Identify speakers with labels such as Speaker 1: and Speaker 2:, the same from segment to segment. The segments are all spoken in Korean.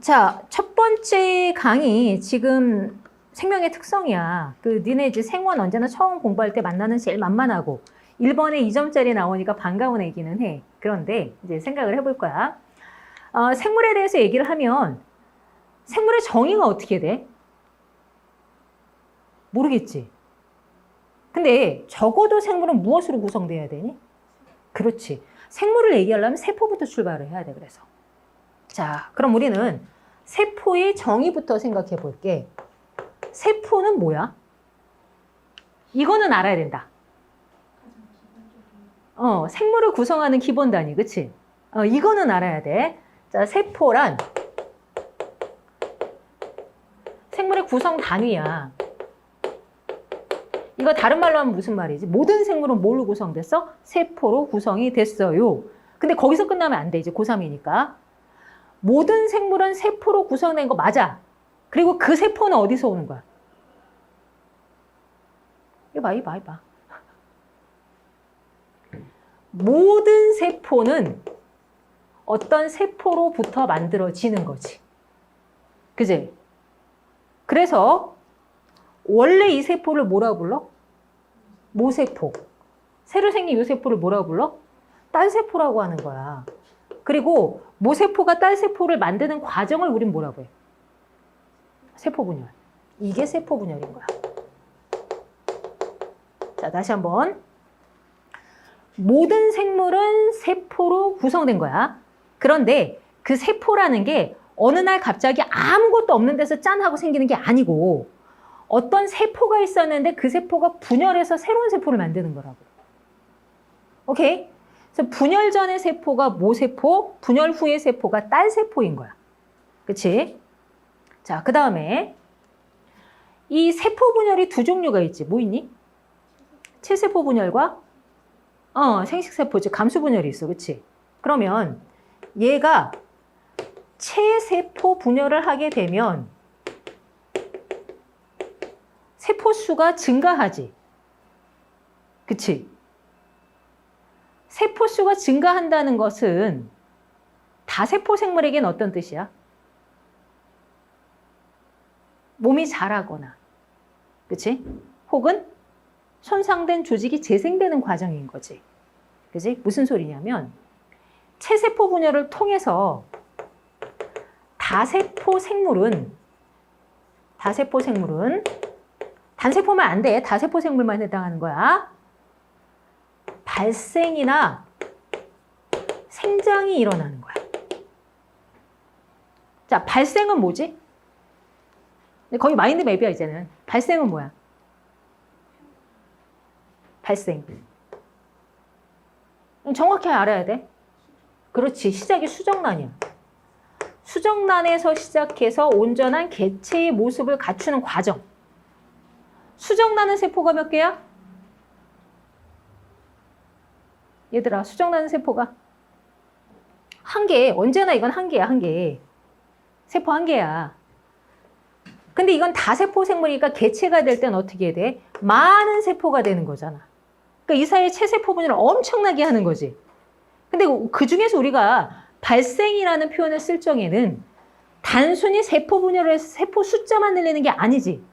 Speaker 1: 자, 첫 번째 강의 지금 생명의 특성이야. 니네 이제 생원 언제나 처음 공부할 때 만나는 제일 만만하고 1번에 2점짜리 나오니까 반가운 애기는 해. 그런데 이제 생각을 해볼 거야. 생물에 대해서 얘기를 하면 생물의 정의가 어떻게 돼? 모르겠지. 근데 적어도 생물은 무엇으로 구성돼야 되니? 그렇지. 생물을 얘기하려면 세포부터 출발을 해야 돼. 그래서. 자, 그럼 우리는 세포의 정의부터 생각해 볼게. 세포는 뭐야? 이거는 알아야 된다. 생물을 구성하는 기본 단위, 그치? 이거는 알아야 돼. 자, 세포란 생물의 구성 단위야. 이거 다른 말로 하면 무슨 말이지? 모든 생물은 뭘로 구성됐어? 세포로 구성이 됐어요. 근데 거기서 끝나면 안 돼. 이제 고3이니까. 모든 생물은 세포로 구성된 거 맞아. 그리고 그 세포는 어디서 오는 거야? 이봐. 모든 세포는 어떤 세포로부터 만들어지는 거지. 그지? 그래서 원래 이 세포를 뭐라고 불러? 모세포. 새로 생긴 이 세포를 뭐라고 불러? 딸세포라고 하는 거야. 그리고 모세포가 딸세포를 만드는 과정을 우린 뭐라고 해? 세포분열. 이게 세포분열인 거야. 자, 다시 한번. 모든 생물은 세포로 구성된 거야. 그런데 그 세포라는 게 어느 날 갑자기 아무것도 없는 데서 짠 하고 생기는 게 아니고 어떤 세포가 있었는데 그 세포가 분열해서 새로운 세포를 만드는 거라고. 오케이? 그래서 분열 전의 세포가 모세포, 분열 후의 세포가 딸세포인 거야. 그치? 자, 그 다음에 이 세포 분열이 두 종류가 있지. 뭐 있니? 체세포 분열과 생식세포, 즉 감수 분열이 있어. 그치? 그러면 얘가 체세포 분열을 하게 되면 세포 수가 증가하지. 그치? 세포 수가 증가한다는 것은 다세포 생물에겐 어떤 뜻이야? 몸이 자라거나, 그치? 혹은 손상된 조직이 재생되는 과정인 거지. 그치? 무슨 소리냐면 체세포 분열을 통해서 다세포 생물은 단세포면 안 돼. 다세포 생물만 해당하는 거야. 발생이나 생장이 일어나는 거야. 자, 발생은 뭐지? 거의 마인드 맵이야, 이제는. 발생은 뭐야? 발생. 정확히 알아야 돼. 그렇지. 시작이 수정란이야. 수정란에서 시작해서 온전한 개체의 모습을 갖추는 과정. 수정나는 세포가 몇 개야? 얘들아, 수정나는 세포가 한 개. 언제나 이건 한 개야, 한 개. 세포 한 개야. 근데 이건 다세포 생물이니까 개체가 될 땐 어떻게 돼? 많은 세포가 되는 거잖아. 그러니까 이 사이에 체세포 분열을 엄청나게 하는 거지. 근데 그 중에서 우리가 발생이라는 표현을 쓸 적에는 단순히 세포 분열을 해서 세포 숫자만 늘리는 게 아니지.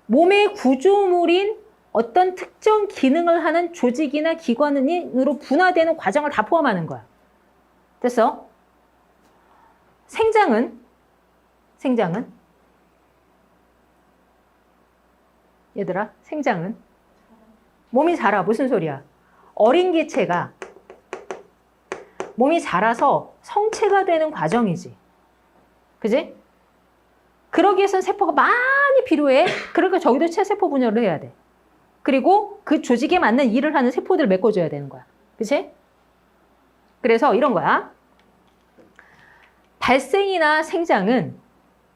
Speaker 1: 몸의 구조물인 어떤 특정 기능을 하는 조직이나 기관으로 분화되는 과정을 다 포함하는 거야. 됐어? 생장은 얘들아, 생장은 몸이 자라. 무슨 소리야? 어린 개체가 몸이 자라서 성체가 되는 과정이지. 그지? 그러기 위해서는 세포가 많이 필요해. 그러니까 저기도 체세포 분열을 해야 돼. 그리고 그 조직에 맞는 일을 하는 세포들을 메꿔줘야 되는 거야. 그치? 그래서 이런 거야. 발생이나 생장은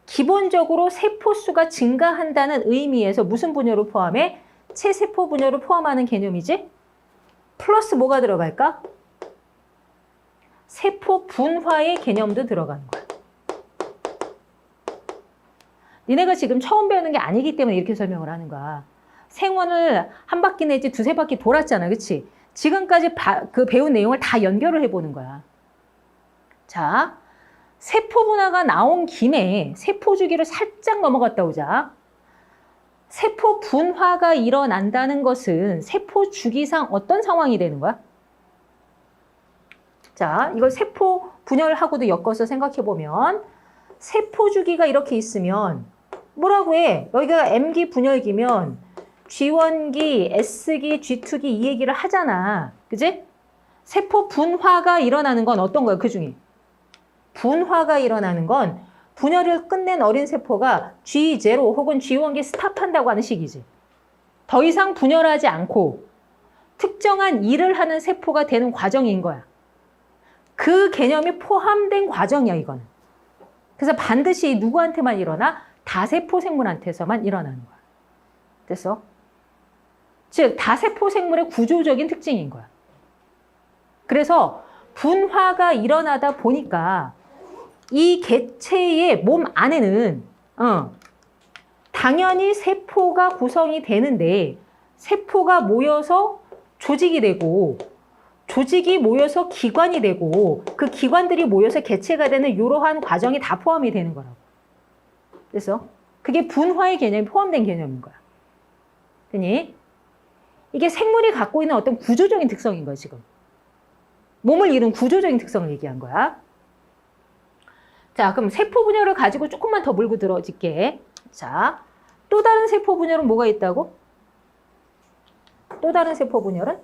Speaker 1: 기본적으로 세포 수가 증가한다는 의미에서 무슨 분열을 포함해? 체세포 분열을 포함하는 개념이지? 플러스 뭐가 들어갈까? 세포 분화의 개념도 들어가는 거야. 니네가 지금 처음 배우는 게 아니기 때문에 이렇게 설명을 하는 거야. 생원을 한 바퀴 내지 두세 바퀴 돌았잖아. 그치? 지금까지 그 배운 내용을 다 연결을 해보는 거야. 자, 세포 분화가 나온 김에 세포 주기를 살짝 넘어갔다 오자. 세포 분화가 일어난다는 것은 세포 주기상 어떤 상황이 되는 거야? 자, 이걸 세포 분열하고도 엮어서 생각해 보면 세포 주기가 이렇게 있으면 뭐라고 해? 여기가 M기 분열기면 G1기, S기, G2기 이 얘기를 하잖아. 그지? 세포 분화가 일어나는 건 어떤 거야? 그 중에. 분화가 일어나는 건 분열을 끝낸 어린 세포가 G0 혹은 G1기 스탑한다고 하는 식이지. 더 이상 분열하지 않고 특정한 일을 하는 세포가 되는 과정인 거야. 그 개념이 포함된 과정이야, 이건. 그래서 반드시 누구한테만 일어나? 다세포 생물한테서만 일어나는 거야. 됐어? 즉, 다세포 생물의 구조적인 특징인 거야. 그래서 분화가 일어나다 보니까 이 개체의 몸 안에는 당연히 세포가 구성이 되는데 세포가 모여서 조직이 되고 조직이 모여서 기관이 되고 그 기관들이 모여서 개체가 되는 이러한 과정이 다 포함이 되는 거라고. 그래서 그게 분화의 개념이 포함된 개념인 거야. 되니? 이게 생물이 갖고 있는 어떤 구조적인 특성인 거야, 지금. 몸을 이룬 구조적인 특성을 얘기한 거야. 자, 그럼 세포 분열을 가지고 조금만 더 물고 들어질게. 자, 또 다른 세포 분열은 뭐가 있다고? 또 다른 세포 분열은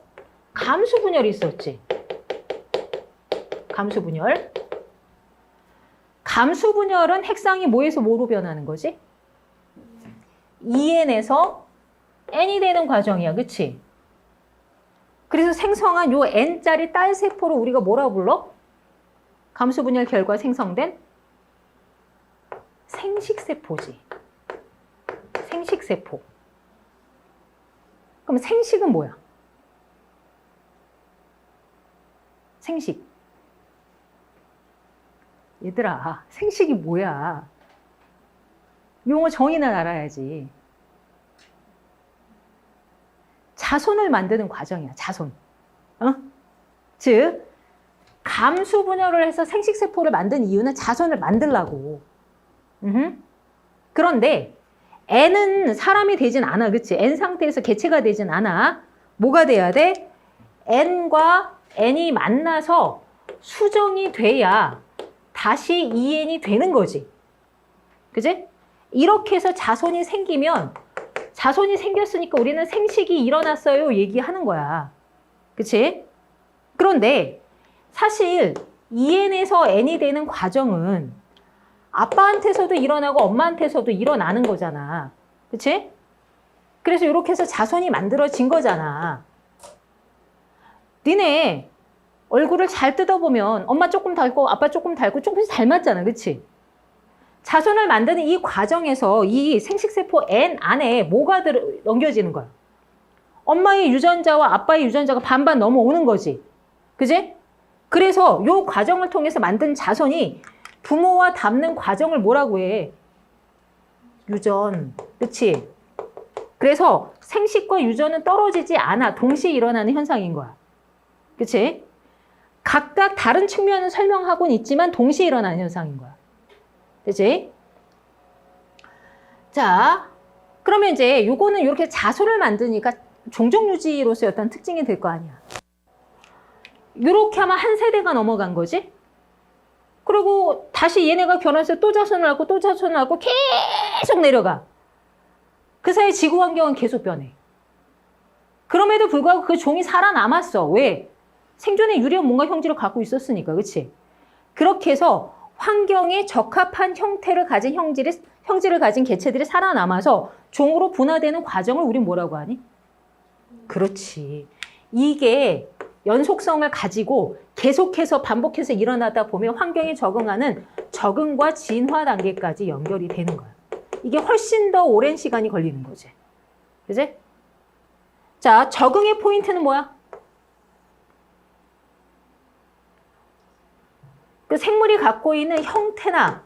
Speaker 1: 감수 분열이 있었지. 감수 분열. 감수 분열은 핵상이 뭐에서 뭐로 변하는 거지? EN에서 N이 되는 과정이야. 그치? 그래서 생성한 요 N짜리 딸 세포를 우리가 뭐라 불러? 감수 분열 결과 생성된 생식세포지. 생식세포. 그럼 생식은 뭐야? 생식. 얘들아, 생식이 뭐야? 용어 정의는 알아야지. 자손을 만드는 과정이야, 자손. 즉, 감수 분열을 해서 생식세포를 만든 이유는 자손을 만들라고. 그런데 N은 사람이 되진 않아, 그치? N 상태에서 개체가 되진 않아. 뭐가 돼야 돼? N과 N이 만나서 수정이 돼야 다시 EN이 되는 거지. 그치? 이렇게 해서 자손이 생기면 자손이 생겼으니까 우리는 생식이 일어났어요 얘기하는 거야. 그치? 그런데 사실 EN에서 N이 되는 과정은 아빠한테서도 일어나고 엄마한테서도 일어나는 거잖아. 그치? 그래서 이렇게 해서 자손이 만들어진 거잖아. 니네 얼굴을 잘 뜯어보면 엄마 조금 닮고 아빠 조금 닮고 조금씩 닮았잖아. 그치? 자손을 만드는 이 과정에서 이 생식세포 N 안에 뭐가 넘겨지는 거야? 엄마의 유전자와 아빠의 유전자가 반반 넘어오는 거지. 그지? 그래서 이 과정을 통해서 만든 자손이 부모와 닮는 과정을 뭐라고 해? 유전. 그치? 그래서 생식과 유전은 떨어지지 않아. 동시에 일어나는 현상인 거야. 그치? 각각 다른 측면을 설명하고는 있지만 동시에 일어나는 현상인 거야. 그치? 자, 그러면 이제 요거는 이렇게 자손을 만드니까 종족유지로서의 어떤 특징이 될 거 아니야. 이렇게 하면 한 세대가 넘어간 거지? 그리고 다시 얘네가 결혼해서 또 자손을 낳고 또 자손을 낳고 계속 내려가. 그 사이 지구 환경은 계속 변해. 그럼에도 불구하고 그 종이 살아남았어. 왜? 생존에 유리한 뭔가 형질을 갖고 있었으니까. 그치? 그렇게 해서 환경에 적합한 형태를 가진 형질을 가진 개체들이 살아남아서 종으로 분화되는 과정을 우린 뭐라고 하니? 그렇지. 이게 연속성을 가지고 계속해서 반복해서 일어나다 보면 환경에 적응하는 적응과 진화 단계까지 연결이 되는 거야. 이게 훨씬 더 오랜 시간이 걸리는 거지. 그지? 자, 적응의 포인트는 뭐야? 그 생물이 갖고 있는 형태나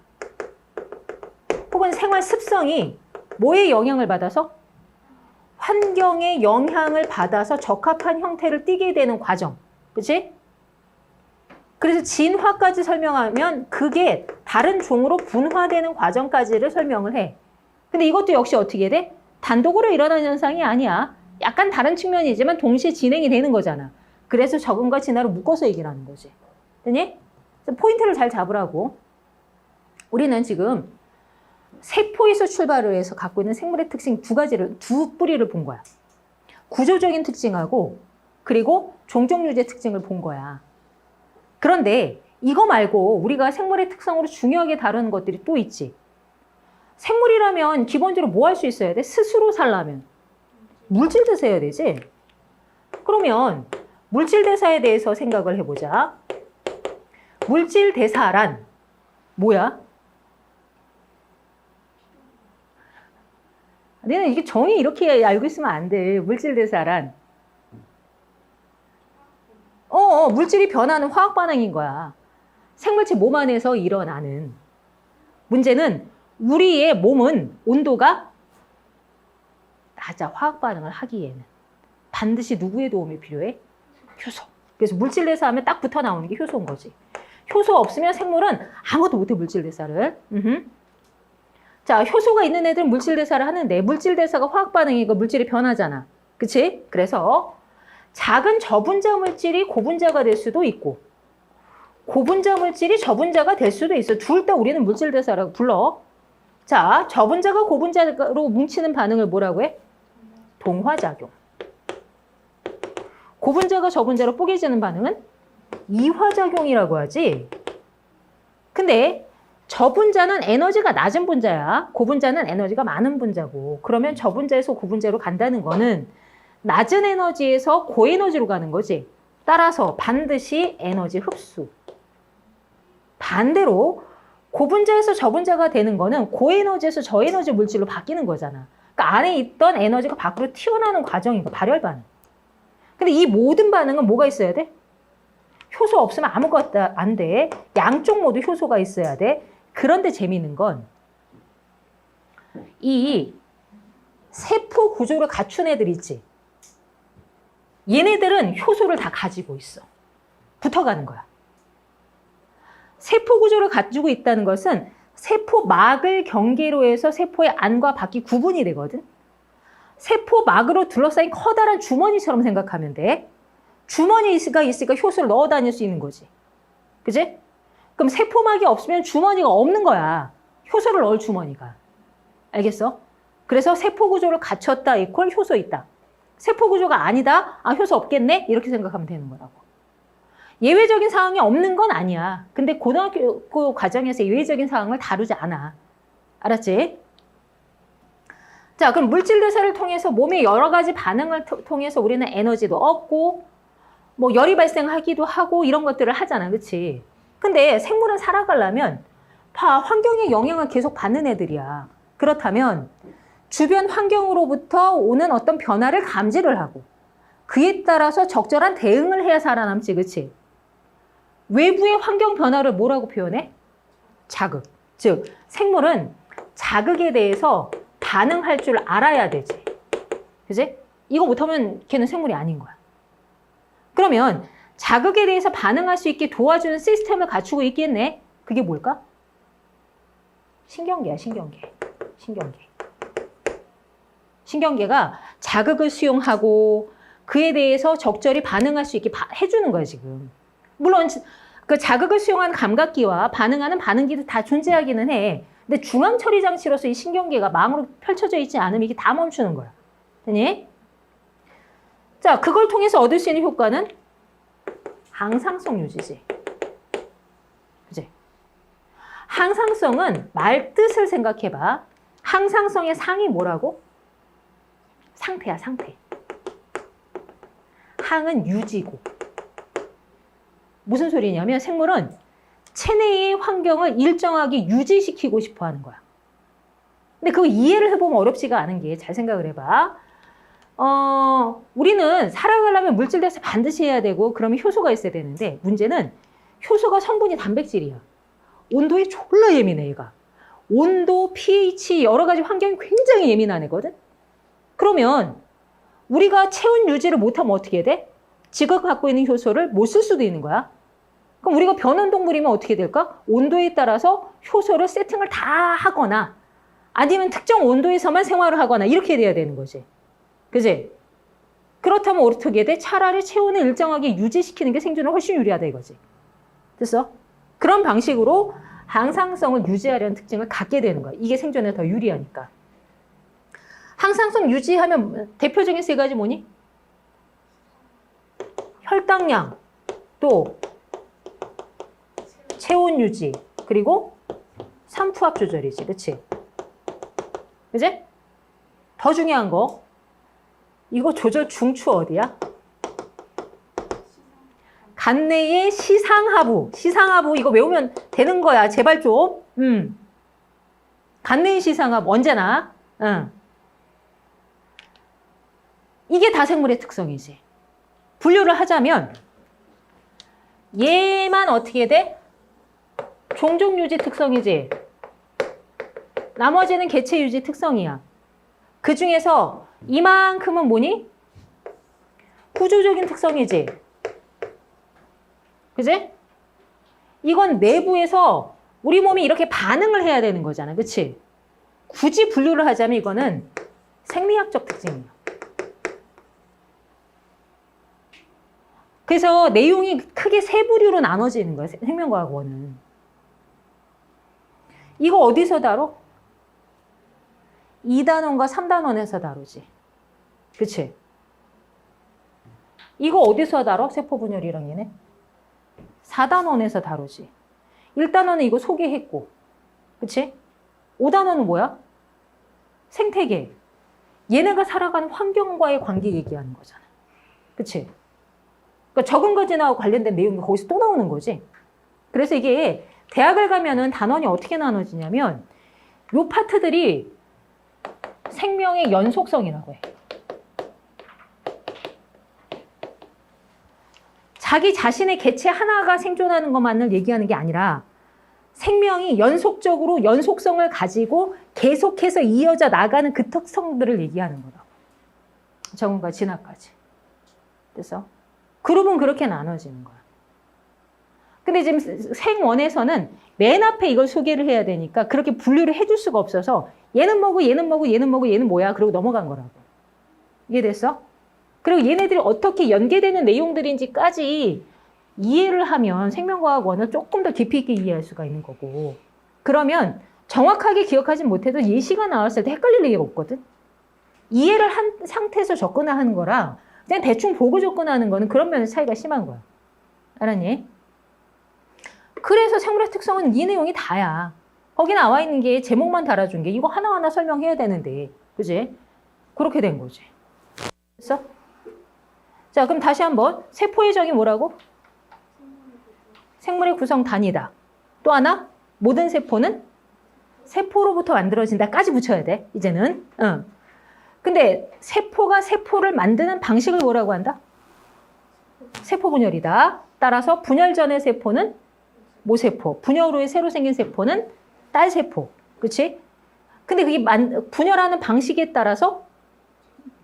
Speaker 1: 혹은 생활 습성이 뭐에 영향을 받아서? 환경의 영향을 받아서 적합한 형태를 띠게 되는 과정. 그치? 그래서 진화까지 설명하면 그게 다른 종으로 분화되는 과정까지를 설명을 해. 근데 이것도 역시 어떻게 돼? 단독으로 일어나는 현상이 아니야. 약간 다른 측면이지만 동시에 진행이 되는 거잖아. 그래서 적응과 진화를 묶어서 얘기를 하는 거지. 됐니? 포인트를 잘 잡으라고. 우리는 지금 세포에서 출발을 해서 갖고 있는 생물의 특징 두 뿌리를 본 거야. 구조적인 특징하고 그리고 종족 유제 특징을 본 거야. 그런데 이거 말고 우리가 생물의 특성으로 중요하게 다루는 것들이 또 있지. 생물이라면 기본적으로 뭐 할 수 있어야 돼? 스스로 살려면 물질 대사해야 되지. 그러면 물질 대사에 대해서 생각을 해보자. 물질 대사란 뭐야? 너는 이게 정의 이렇게 알고 있으면 안 돼. 물질 대사란 물질이 변하는 화학 반응인 거야. 생물체 몸 안에서 일어나는. 문제는 우리의 몸은 온도가 낮아. 화학 반응을 하기에는 반드시 누구의 도움이 필요해? 효소. 그래서 물질 대사하면 딱 붙어 나오는 게 효소인 거지. 효소 없으면 생물은 아무것도 못해, 물질 대사를. 자, 효소가 있는 애들은 물질 대사를 하는데 물질 대사가 화학 반응이고 물질이 변하잖아. 그치? 그래서 작은 저분자 물질이 고분자가 될 수도 있고 고분자 물질이 저분자가 될 수도 있어. 둘 다 우리는 물질 대사라고 불러. 자, 저분자가 고분자로 뭉치는 반응을 뭐라고 해? 동화작용. 고분자가 저분자로 뽀개지는 반응은 이화작용이라고 하지. 근데 저분자는 에너지가 낮은 분자야. 고분자는 에너지가 많은 분자고. 그러면 저분자에서 고분자로 간다는 거는 낮은 에너지에서 고에너지로 가는 거지. 따라서 반드시 에너지 흡수. 반대로 고분자에서 저분자가 되는 거는 고에너지에서 저에너지 물질로 바뀌는 거잖아. 그러니까 안에 있던 에너지가 밖으로 튀어나오는 과정인 거, 발열 반응. 근데 이 모든 반응은 뭐가 있어야 돼? 효소 없으면 아무것도 안 돼. 양쪽 모두 효소가 있어야 돼. 그런데 재미있는 건 이 세포 구조를 갖춘 애들 있지. 얘네들은 효소를 다 가지고 있어. 붙어가는 거야. 세포 구조를 가지고 있다는 것은 세포막을 경계로 해서 세포의 안과 밖이 구분이 되거든. 세포막으로 둘러싸인 커다란 주머니처럼 생각하면 돼. 주머니가 있으니까 효소를 넣어 다닐 수 있는 거지. 그지? 그럼 세포막이 없으면 주머니가 없는 거야. 효소를 넣을 주머니가. 알겠어? 그래서 세포 구조를 갖췄다 이퀄 효소 있다. 세포 구조가 아니다? 아, 효소 없겠네? 이렇게 생각하면 되는 거라고. 예외적인 상황이 없는 건 아니야. 근데 고등학교 과정에서 예외적인 상황을 다루지 않아. 알았지? 자, 그럼 물질 대사를 통해서 몸의 여러 가지 반응을 통해서 우리는 에너지도 얻고 뭐 열이 발생하기도 하고 이런 것들을 하잖아. 그치? 근데 생물은 살아가려면 환경의 영향을 계속 받는 애들이야. 그렇다면 주변 환경으로부터 오는 어떤 변화를 감지를 하고 그에 따라서 적절한 대응을 해야 살아남지. 그치? 외부의 환경 변화를 뭐라고 표현해? 자극. 즉, 생물은 자극에 대해서 반응할 줄 알아야 되지. 그치? 이거 못하면 걔는 생물이 아닌 거야. 그러면 자극에 대해서 반응할 수 있게 도와주는 시스템을 갖추고 있겠네? 그게 뭘까? 신경계야, 신경계. 신경계. 신경계가 자극을 수용하고 그에 대해서 적절히 반응할 수 있게 해주는 거야, 지금. 물론 그 자극을 수용한 감각기와 반응하는 반응기도 다 존재하기는 해. 근데 중앙 처리 장치로서 이 신경계가 망으로 펼쳐져 있지 않으면 이게 다 멈추는 거야. 되니? 자, 그걸 통해서 얻을 수 있는 효과는 항상성 유지지. 그치? 항상성은 말 뜻을 생각해봐. 항상성의 상이 뭐라고? 상태야, 상태. 항은 유지고. 무슨 소리냐면 생물은 체내의 환경을 일정하게 유지시키고 싶어 하는 거야. 근데 그거 이해를 해보면 어렵지가 않은 게, 잘 생각을 해봐. 우리는 살아가려면 물질 대사 반드시 해야 되고 그러면 효소가 있어야 되는데 문제는 효소가 성분이 단백질이야. 온도에 졸라 예민해, 얘가. 온도, pH, 여러 가지 환경이 굉장히 예민한 애거든. 그러면 우리가 체온 유지를 못하면 어떻게 돼? 지가 갖고 있는 효소를 못 쓸 수도 있는 거야. 그럼 우리가 변온동물이면 어떻게 될까? 온도에 따라서 효소를 세팅을 다 하거나 아니면 특정 온도에서만 생활을 하거나 이렇게 돼야 되는 거지. 그지? 그렇다면 어떻게 돼? 차라리 체온을 일정하게 유지시키는 게 생존에 훨씬 유리하다 이거지. 됐어? 그런 방식으로 항상성을 유지하려는 특징을 갖게 되는 거야. 이게 생존에 더 유리하니까. 항상성 유지하면 대표적인 세 가지 뭐니? 혈당량, 또 체온 유지, 그리고 산투압 조절이지. 그치? 그치? 더 중요한 거. 이거 조절 중추 어디야? 간내의 시상하부. 시상하부 이거 외우면 되는 거야. 제발 좀. 간내의 시상하부 언제나. 이게 다 생물의 특성이지. 분류를 하자면 얘만 어떻게 돼? 종족유지 특성이지. 나머지는 개체유지 특성이야. 그 중에서 이만큼은 뭐니? 구조적인 특성이지. 그지? 이건 내부에서 우리 몸이 이렇게 반응을 해야 되는 거잖아. 그치? 굳이 분류를 하자면 이거는 생리학적 특징이야. 그래서 내용이 크게 세 부류로 나눠지는 거야. 생명과학원은. 이거 어디서 다뤄? 2단원과 3단원에서 다루지. 그치? 이거 어디서 다뤄? 세포분열이랑 얘네? 4단원에서 다루지. 1단원은 이거 소개했고. 그치? 5단원은 뭐야? 생태계. 얘네가 살아가는 환경과의 관계 얘기하는 거잖아. 그치? 그러니까 적은 거진하고 관련된 내용이 거기서 또 나오는 거지. 그래서 이게 대학을 가면은 단원이 어떻게 나눠지냐면 요 파트들이 생명의 연속성이라고 해. 자기 자신의 개체 하나가 생존하는 것만을 얘기하는 게 아니라 생명이 연속적으로 연속성을 가지고 계속해서 이어져 나가는 그 특성들을 얘기하는 거라고. 적응과 진화까지. 그래서 그룹은 그렇게 나눠지는 거야. 근데 지금 생원에서는 맨 앞에 이걸 소개를 해야 되니까 그렇게 분류를 해줄 수가 없어서 얘는 뭐고 얘는 뭐고 얘는 뭐고 얘는 뭐야 그러고 넘어간 거라고. 이해됐어? 그리고 얘네들이 어떻게 연계되는 내용들인지까지 이해를 하면 생명과학원은 조금 더 깊이 있게 이해할 수가 있는 거고. 그러면 정확하게 기억하지 못해도 예시가 나왔을 때 헷갈릴 리가 없거든. 이해를 한 상태에서 접근하는 거랑 그냥 대충 보고 접근하는 거는 그런 면에서 차이가 심한 거야. 알았니? 그래서 생물의 특성은 이 내용이 다야. 거기 나와 있는 게 제목만 달아준 게 이거 하나하나 설명해야 되는데. 그지? 그렇게 된 거지. 됐어? 자, 그럼 다시 한번. 세포의 정의 뭐라고? 생물의 구성 단위다. 또 하나? 모든 세포는 세포로부터 만들어진다까지 붙여야 돼. 이제는. 근데 세포가 세포를 만드는 방식을 뭐라고 한다? 세포 분열이다. 따라서 분열 전의 세포는 모세포, 분열 후에 새로 생긴 세포는 딸세포. 그치? 근데 그게 분열하는 방식에 따라서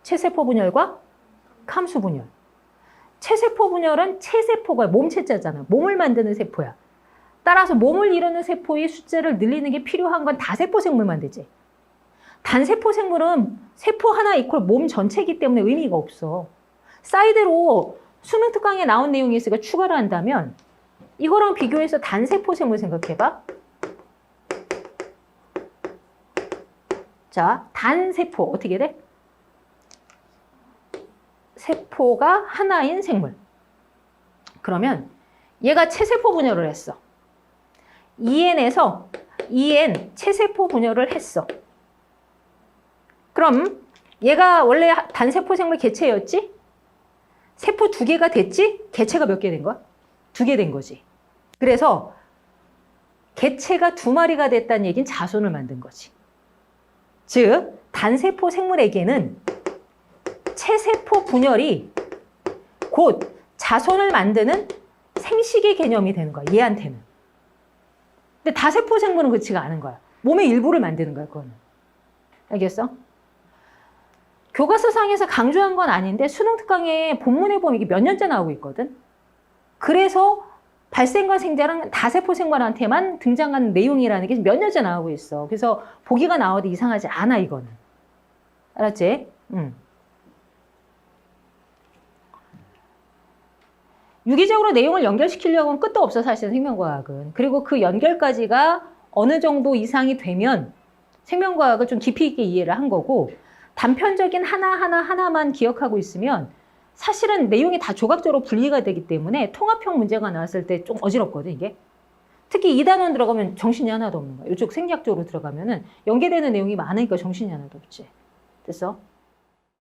Speaker 1: 체세포 분열과 감수 분열. 체세포 분열은 체세포가 몸체자잖아. 몸을 만드는 세포야. 따라서 몸을 이루는 세포의 숫자를 늘리는 게 필요한 건 다세포 생물만 되지. 단세포 생물은 세포 하나 이퀄 몸 전체이기 때문에 의미가 없어. 사이드로 수능 특강에 나온 내용이 있으니까 추가를 한다면 이거랑 비교해서 단세포 생물 생각해봐. 자, 단세포 어떻게 돼? 세포가 하나인 생물. 그러면 얘가 체세포 분열을 했어. EN에서 EN 체세포 분열을 했어. 그럼 얘가 원래 단세포 생물 개체였지? 세포 2개가 됐지? 개체가 몇 개 된 거야? 2개 된 거지. 그래서 개체가 2마리가 됐다는 얘기는 자손을 만든 거지. 즉, 단세포 생물에게는 체세포 분열이 곧 자손을 만드는 생식의 개념이 되는 거야. 얘한테는. 근데 다세포 생물은 그렇지가 않은 거야. 몸의 일부를 만드는 거야. 그거는. 알겠어? 교과서상에서 강조한 건 아닌데 수능 특강에 본문에 보면 이게 몇 년째 나오고 있거든. 그래서 발생과 생자랑 다세포 생물한테만 등장하는 내용이라는 게 몇 년째 나오고 있어. 그래서 보기가 나와도 이상하지 않아, 이거는. 알았지? 유기적으로 내용을 연결시키려고는 끝도 없어, 사실 생명과학은. 그리고 그 연결까지가 어느 정도 이상이 되면 생명과학을 좀 깊이 있게 이해를 한 거고, 단편적인 하나만 기억하고 있으면 사실은 내용이 다 조각적으로 분리가 되기 때문에 통합형 문제가 나왔을 때 좀 어지럽거든, 이게. 특히 2단원 들어가면 정신이 하나도 없는 거야. 이쪽 생략적으로 들어가면은 연계되는 내용이 많으니까 정신이 하나도 없지. 됐어?